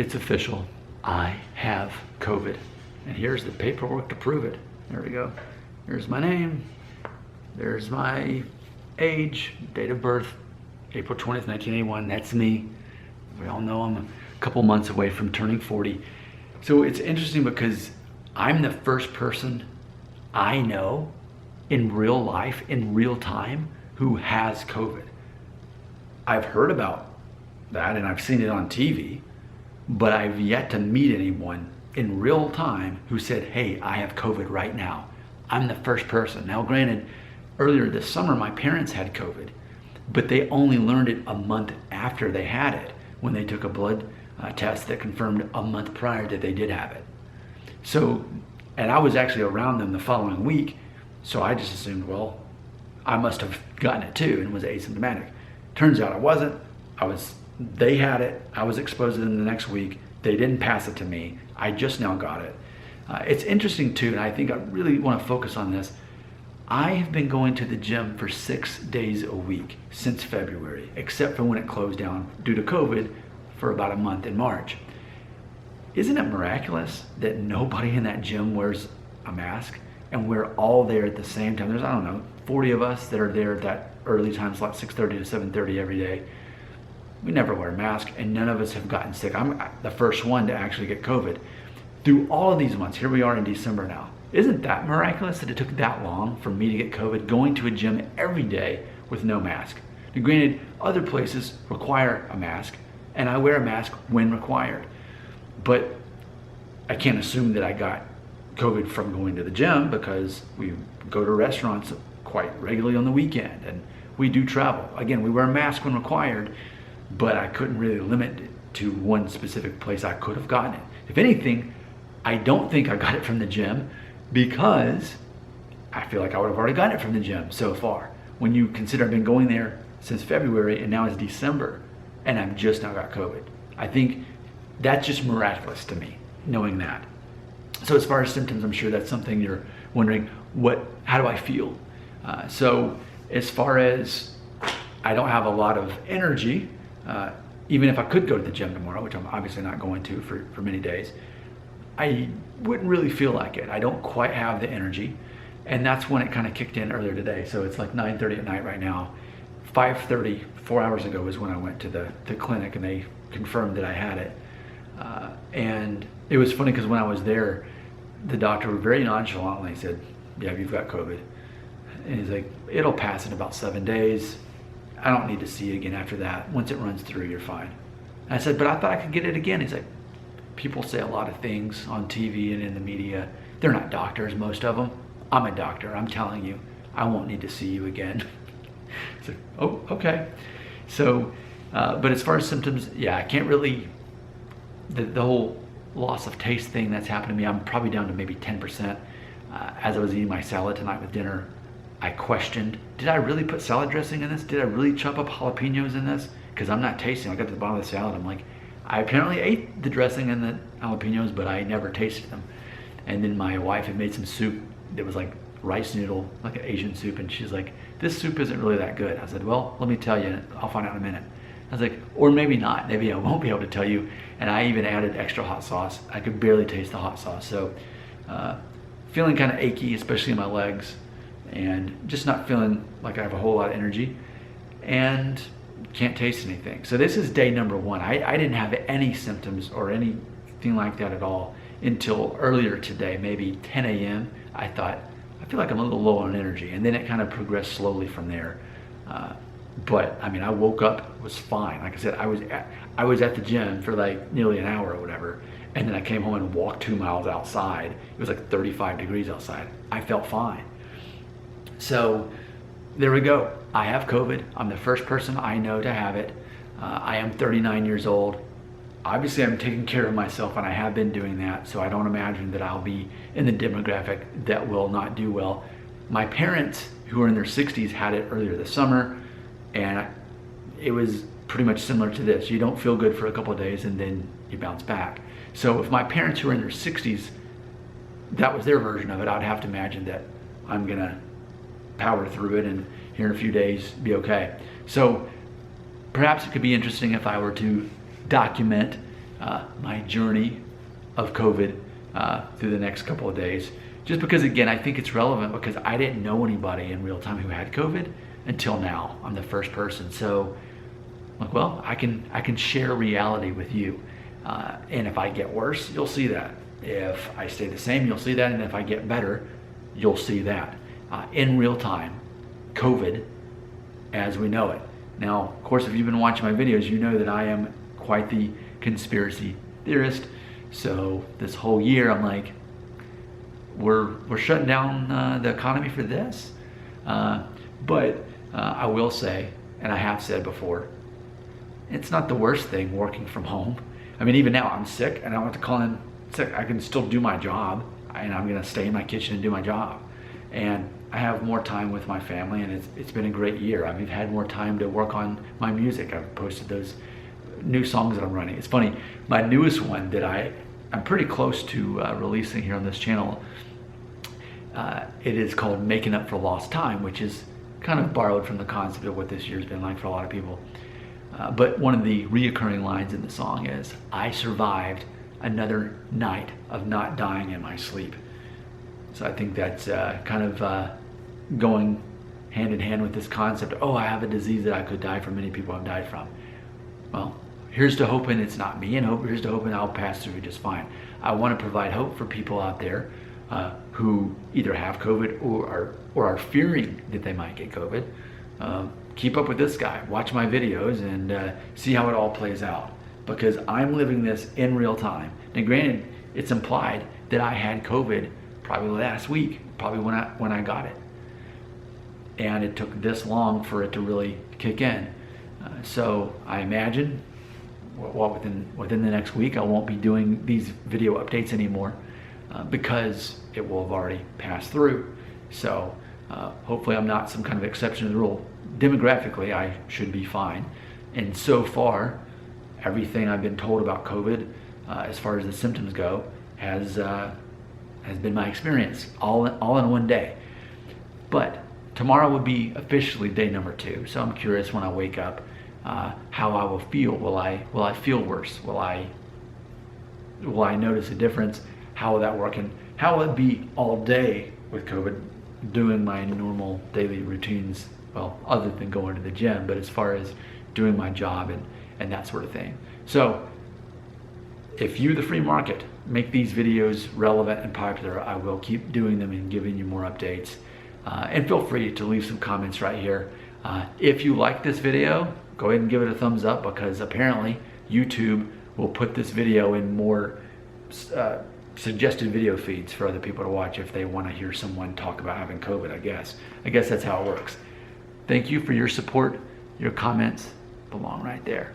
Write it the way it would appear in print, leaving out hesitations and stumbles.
It's official. I have COVID. And here's the paperwork to prove it. There we go. Here's my name. There's my age, date of birth, April 20th, 1981. That's me. We all know I'm a couple months away from turning 40. So it's interesting because I'm the first person I know in real life, in real time, who has COVID. I've heard about that and I've seen it on TV, but I've yet to meet anyone in real time who said, hey, I have COVID right now. I'm the first person. Now, granted, earlier this summer, my parents had COVID, but they only learned it a month after they had it, when they took a blood test that confirmed a month prior that they did have it. So, and I was actually around them the following week, so I just assumed, well, I must have gotten it too and was asymptomatic. Turns out I wasn't. They had it. I was exposed to them the next week. They didn't pass it to me. I just now got it. It's interesting too, and I think I really want to focus on this. I have been going to the gym for 6 days a week since February, except for when it closed down due to COVID for about a month in March. Isn't it miraculous that nobody in that gym wears a mask and we're all there at the same time? There's, I don't know, 40 of us that are there at that early time slot, 6:30 to 7:30 every day. We never wear a mask and none of us have gotten sick. I'm the first one to actually get COVID. Through all of these months, here we are in December now. Isn't that miraculous that it took that long for me to get COVID, going to a gym every day with no mask? Now, granted, other places require a mask, and I wear a mask when required. But I can't assume that I got COVID from going to the gym because we go to restaurants quite regularly on the weekend, and we do travel. Again, we wear a mask when required, but I couldn't really limit it to one specific place I could have gotten it. If anything, I don't think I got it from the gym, because I feel like I would have already gotten it from the gym so far. When you consider I've been going there since February and now it's December and I've just now got COVID. I think that's just miraculous to me, knowing that. So as far as symptoms, I'm sure that's something you're wondering, how do I feel? So as far as I don't have a lot of energy, even if I could go to the gym tomorrow, which I'm obviously not going to for many days, I wouldn't really feel like it. I don't quite have the energy. And that's when it kind of kicked in earlier today. So it's like 9:30 at night right now. 5:30, 4 hours ago, is when I went to the clinic and they confirmed that I had it. And it was funny because when I was there, the doctor very nonchalantly said, yeah, you've got COVID. And he's like, it'll pass in about 7 days. I don't need to see you again after that. Once it runs through, you're fine. And I said, but I thought I could get it again. He's like, people say a lot of things on TV and in the media. They're not doctors, most of them. I'm a doctor. I'm telling you, I won't need to see you again. It's like, oh, okay. So, but as far as symptoms, yeah, I can't really, the whole loss of taste thing that's happened to me, I'm probably down to maybe 10%. As I was eating my salad tonight with dinner, I questioned, did I really put salad dressing in this? Did I really chop up jalapenos in this? Because I'm not tasting. I got to the bottom of the salad, I'm like, I apparently ate the dressing and the jalapenos, but I never tasted them. And then my wife had made some soup that was like rice noodle, like an Asian soup, and she's like, this soup isn't really that good. I said, well, let me tell you, I'll find out in a minute. I was like, or maybe not, maybe I won't be able to tell you. And I even added extra hot sauce. I could barely taste the hot sauce. So feeling kind of achy, especially in my legs, and just not feeling like I have a whole lot of energy, and can't taste anything. So this is day number 1. I didn't have any symptoms or anything like that at all until earlier today, maybe 10 a.m. I thought, I feel like I'm a little low on energy, and then it kind of progressed slowly from there. But I mean, I woke up, was fine. Like I said, I was at the gym for like nearly an hour or whatever, and then I came home and walked 2 miles outside. It was like 35 degrees outside. I felt fine. So there we go. I have COVID. I'm the first person I know to have it. I am 39 years old. Obviously, I'm taking care of myself, and I have been doing that, so I don't imagine that I'll be in the demographic that will not do well. My parents, who are in their 60s, had it earlier this summer, and it was pretty much similar to this. You don't feel good for a couple of days, and then you bounce back. So if my parents who are in their 60s, that was their version of it, I'd have to imagine that I'm gonna power through it and here in a few days be okay. So perhaps it could be interesting if I were to document my journey of COVID through the next couple of days. Just because, again, I think it's relevant because I didn't know anybody in real time who had COVID until now. I'm the first person. So, like, well, I can share reality with you. And if I get worse, you'll see that. If I stay the same, you'll see that. And if I get better, you'll see that. In real time, COVID as we know it. Now, of course, if you've been watching my videos, you know that I am quite the conspiracy theorist. So this whole year, I'm like, we're shutting down the economy for this. But I will say, and I have said before, it's not the worst thing working from home. I mean, even now I'm sick and I don't have to call in sick. I can still do my job and I'm gonna stay in my kitchen and do my job. And I have more time with my family, and it's been a great year. I've had more time to work on my music. I've posted those new songs that I'm running. It's funny, my newest one that I'm pretty close to releasing here on this channel, it is called Making Up for Lost Time, which is kind of borrowed from the concept of what this year's been like for a lot of people. But one of the reoccurring lines in the song is, I survived another night of not dying in my sleep. So I think that's kind of going hand in hand with this concept. Oh, I have a disease that I could die from. Many people have died from. Well, here's to hoping it's not me, and here's to hoping I'll pass through just fine. I want to provide hope for people out there who either have COVID or are fearing that they might get COVID. Keep up with this guy. Watch my videos and see how it all plays out, because I'm living this in real time. Now, granted, it's implied that I had COVID probably last week, probably when I got it, and it took this long for it to really kick in. So I imagine, well, within the next week, I won't be doing these video updates anymore because it will have already passed through. So hopefully I'm not some kind of exception to the rule. Demographically, I should be fine. And so far, everything I've been told about COVID, as far as the symptoms go, has been my experience, all in one day. But tomorrow would be officially day number 2. So I'm curious when I wake up how I will feel. Will I feel worse? Will I notice a difference? How will that work? And how will it be all day with COVID, doing my normal daily routines? Well, other than going to the gym, but as far as doing my job and that sort of thing. So if you, the free market, make these videos relevant and popular, I will keep doing them and giving you more updates. And feel free to leave some comments right here. If you like this video, go ahead and give it a thumbs up, because apparently YouTube will put this video in more suggested video feeds for other people to watch if they want to hear someone talk about having COVID, I guess that's how it works. Thank you for your support. Your comments belong right there.